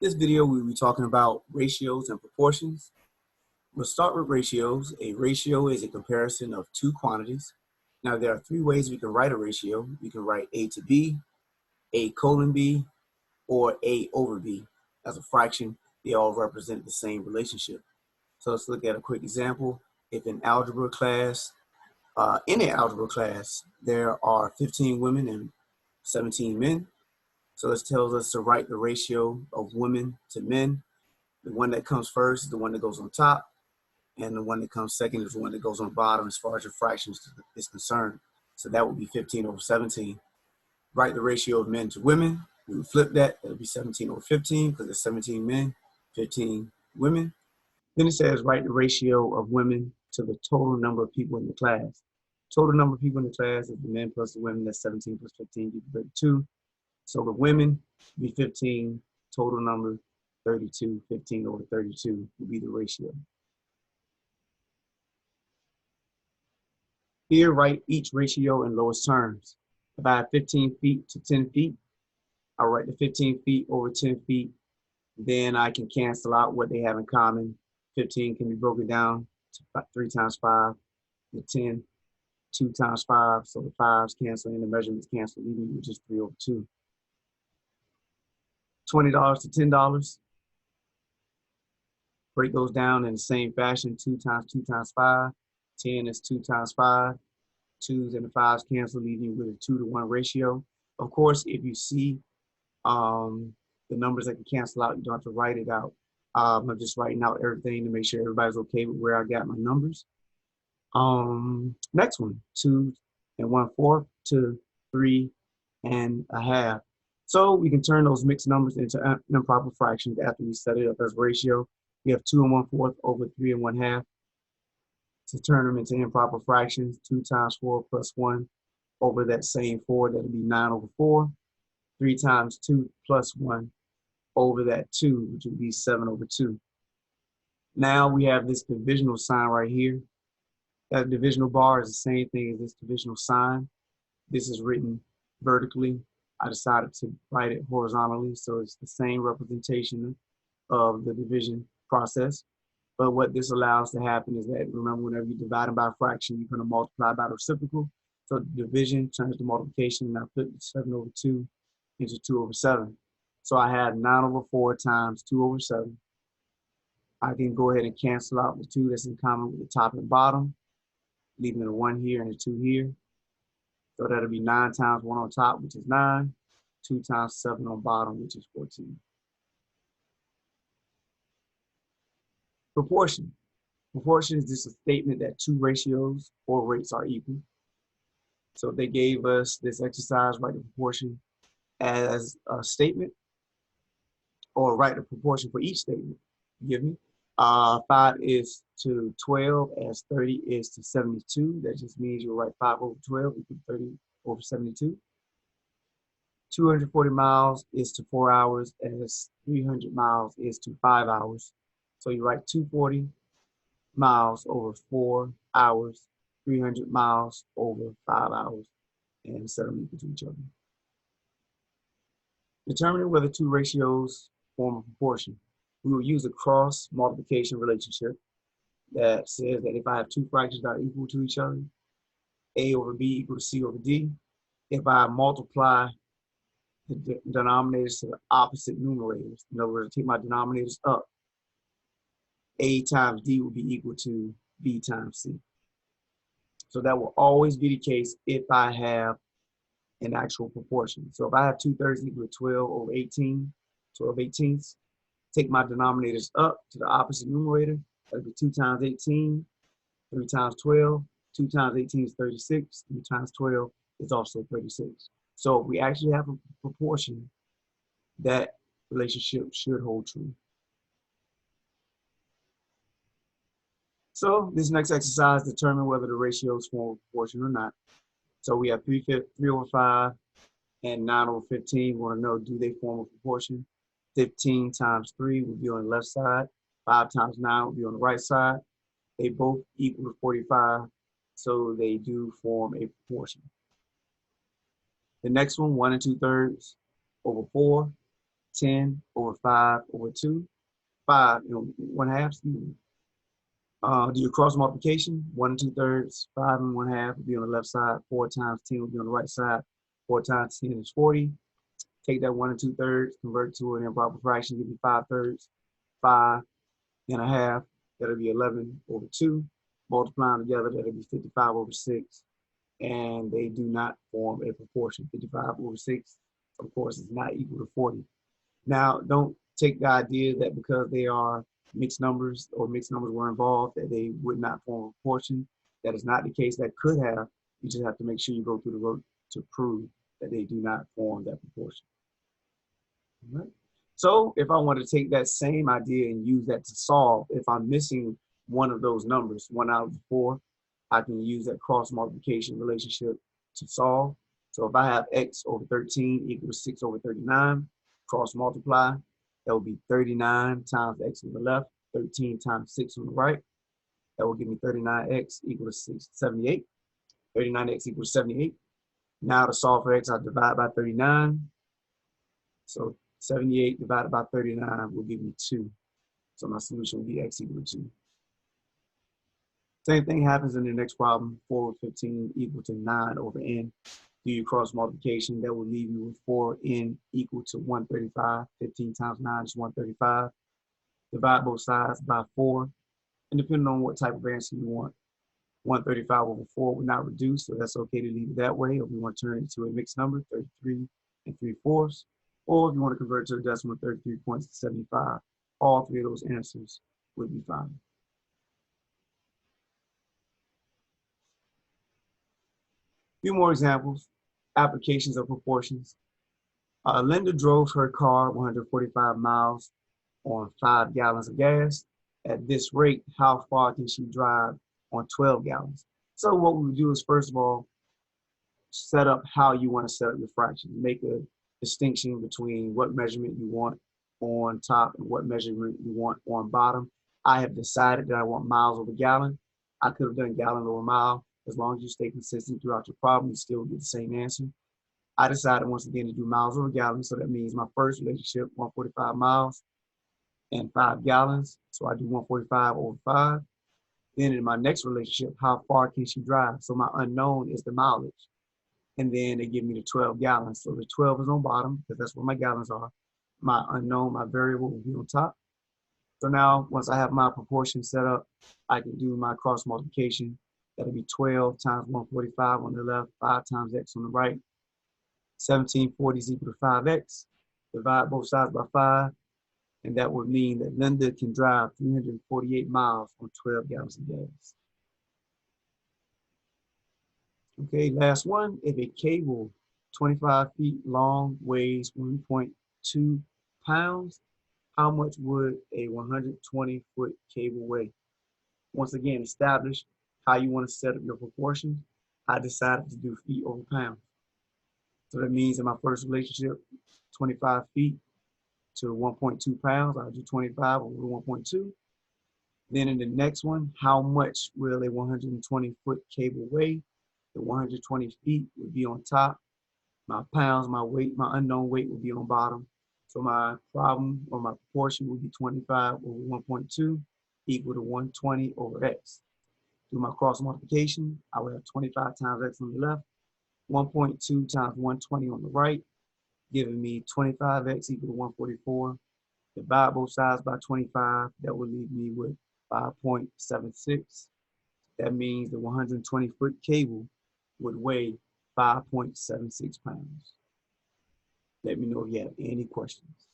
This video we'll be talking about ratios and proportions. We'll start with ratios. A ratio is a comparison of two quantities. Now there are three ways we can write a ratio. We can write A to B, A colon B, or A over B. As a fraction, they all represent the same relationship. So let's look at a quick example. If in an algebra class, there are 15 women and 17 men. So this tells us to write the ratio of women to men. The one that comes first is the one that goes on top, and the one that comes second is the one that goes on bottom as far as your fractions is concerned. So that would be 15 over 17. Write the ratio of men to women. We would flip that. That would be 17 over 15 because there's 17 men, 15 women. Then it says write the ratio of women to the total number of people in the class. Total number of people in the class is the men plus the women. That's 17 plus 15 equals 32. So the women would be 15, total number 32, 15 over 32 would be the ratio. Here, write each ratio in lowest terms. If I have 15 feet to 10 feet, I'll write the 15 feet over 10 feet. Then I can cancel out what they have in common. 15 can be broken down to 3 times 5, the 10, 2 times 5. So the 5s cancel and the measurements cancel, leaving with just 3 over 2. $20 to $10. Break those down in the same fashion. 2 times 2 times 5. 10 is 2 times 5. 2s and the 5s cancel, leaving you with a 2 to 1 ratio. Of course, if you see the numbers that can cancel out, you don't have to write it out. I'm just writing out everything to make sure everybody's okay with where I got my numbers. Next one, 2 1/4 to 3 1/2. So we can turn those mixed numbers into improper fractions after we set it up as ratio. We have 2 1/4 over 3 1/2. To turn them into improper fractions, 2 times 4 plus 1 over that same 4, that'll be 9 over 4. 3 times 2 plus 1 over that 2, which would be 7 over 2. Now we have this divisional sign right here. That divisional bar is the same thing as this divisional sign. This is written vertically. I decided to write it horizontally, so it's the same representation of the division process. But what this allows to happen is that, remember, whenever you divide by a fraction, you're going to multiply by the reciprocal. So division turns to multiplication, and I flip 7 over 2 into 2 over 7. So I have 9 over 4 times 2 over 7. I can go ahead and cancel out the 2 that's in common with the top and bottom, leaving a 1 here and a 2 here. So that'll be 9 times 1 on top, which is 9, 2 times 7 on bottom, which is 14. Proportion. Proportion is just a statement that two ratios or rates are equal. So they gave us this exercise, write the proportion as a statement, or write the proportion for each statement. Forgive me. 5 is to 12 as 30 is to 72. That just means you'll write 5 over 12 equals 30 over 72. 240 miles is to 4 hours as 300 miles is to 5 hours. So you write 240 miles over 4 hours, 300 miles over 5 hours, and set them equal to each other. Determining whether two ratios form a proportion. We will use a cross multiplication relationship that says that if I have two fractions that are equal to each other, A over B equal to C over D. If I multiply the denominators to the opposite numerators, in other words, take my denominators up, A times D will be equal to B times C. So that will always be the case if I have an actual proportion. So if I have 2/3 equal to 12 over 18, 12 18ths, take my denominators up to the opposite numerator. That'll be 2 times 18, 3 times 12. 2 times 18 is 36. 3 times 12 is also 36. So if we actually have a proportion, that relationship should hold true. So this next exercise determine whether the ratios form a proportion or not. So we have 3 over 5 and 9 over 15. We want to know, do they form a proportion? 15 times 3 will be on the left side. 5 times 9 will be on the right side. They both equal to 45, so they do form a proportion. The next one, 1 2/3 over 4. 10 over 5 over 2, 5 and 1/2, excuse me. Do your cross multiplication, 1 2/3, 5 and 1/2 will be on the left side, 4 times 10 will be on the right side, 4 times 10 is 40. Take that 1 2/3, convert to an improper fraction, give you 5/3, 5 and a half, that'll be 11 over 2. Multiply them together, that'll be 55 over 6. And they do not form a proportion. 55 over 6, of course, is not equal to 40. Now, don't take the idea that because they are mixed numbers or mixed numbers were involved, that they would not form a proportion. That is not the case. That could have. You just have to make sure you go through the work to prove that they do not form that proportion. All right. So if I want to take that same idea and use that to solve, if I'm missing one of those numbers, 1 out of the 4, I can use that cross multiplication relationship to solve. So if I have x over 13 equals 6 over 39, cross multiply, that will be 39 times x on the left, 13 times 6 on the right. That will give me 39x equals 78. 39x equals 78. Now to solve for x, I divide by 39. So 78 divided by 39 will give me 2. So my solution will be x equal to 2. Same thing happens in the next problem, 4 over 15 equal to 9 over n. Do your cross multiplication, that will leave you with 4n equal to 135. 15 times 9 is 135. Divide both sides by 4. And depending on what type of answer you want, 135 over 4 will not reduce, so that's okay to leave it that way. Or if you want to turn it into a mixed number, 33 3/4. Or if you want to convert to a decimal, 33.75. All three of those answers would be fine. A few more examples, applications of proportions. Linda drove her car 145 miles on 5 gallons of gas. At this rate, how far can she drive on 12 gallons? So what we would do is, first of all, set up how you want to set up your fractions. Make a distinction between what measurement you want on top and what measurement you want on bottom. I have decided that I want miles over gallon. I could have done gallon over mile. As long as you stay consistent throughout your problem, you still get the same answer. I decided once again to do miles over gallon. So that means my first relationship, 145 miles and 5 gallons. So I do 145 over 5. Then in my next relationship, how far can she drive? So my unknown is the mileage. And then they give me the 12 gallons. So the 12 is on bottom because that's where my gallons are. My unknown, my variable will be on top. So now once I have my proportion set up, I can do my cross multiplication. That'll be 12 times 145 on the left, 5 times x on the right. 1740 is equal to 5x. Divide both sides by 5. And that would mean that Linda can drive 348 miles on 12 gallons of gas. Okay, last one. If a cable 25 feet long weighs 1.2 pounds, how much would a 120-foot cable weigh? Once again, establish how you want to set up your proportions. I decided to do feet over pounds. So that means in my first relationship, 25 feet to 1.2 pounds, I'll do 25 over 1.2. Then in the next one, how much will a 120-foot cable weigh? The 120 feet would be on top. My pounds, my weight, my unknown weight will be on bottom. So my problem or my proportion will be 25 over 1.2 equal to 120 over x. Do my cross multiplication, I will have 25 times x on the left, 1.2 times 120 on the right, giving me 25x equal to 144. Divide both sides by 25, that will leave me with 5.76. That means the 120-foot cable would weigh 5.76 pounds. Let me know if you have any questions.